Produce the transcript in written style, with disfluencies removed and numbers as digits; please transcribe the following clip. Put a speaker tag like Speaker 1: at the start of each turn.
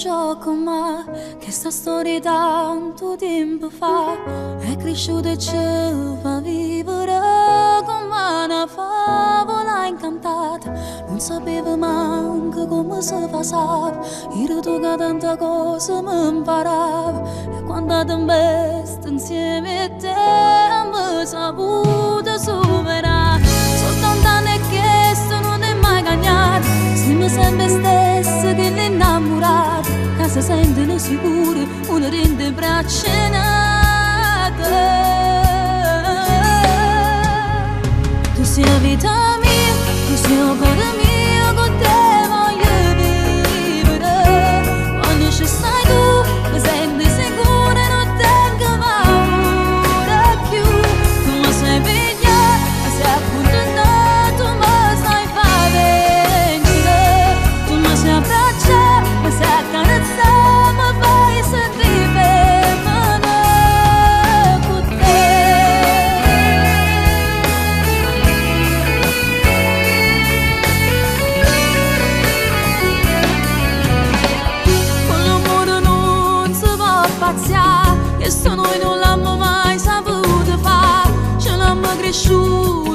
Speaker 1: gioco ma che sta storia tanto tempo fa è cresciuta e ci fa vivere come una favola incantata. Non sapevo manco come si fa sape, io tu che tanta cosa mi imparavo e quando ti investi insieme a te mi saputo superare. Soltanto anni che non è mai cagnato, siamo sempre stesse che l'innamorata che si sentono sicuri, uno rende braccia tu sei la vita mia, tu sei il cuore mio, con te voglio vivere. Quando ci stai tu, mi senti sicura e non tengo paura più. Tu mi sai pigliare, mi sei accontentato, mi sai fare vincere. Tu mi sai abbracciare, mi sai accarezzare, mi fai sentire femmina con te. Che se noi non l'abbiamo mai saputo fare, ce l'abbiamo cresciuto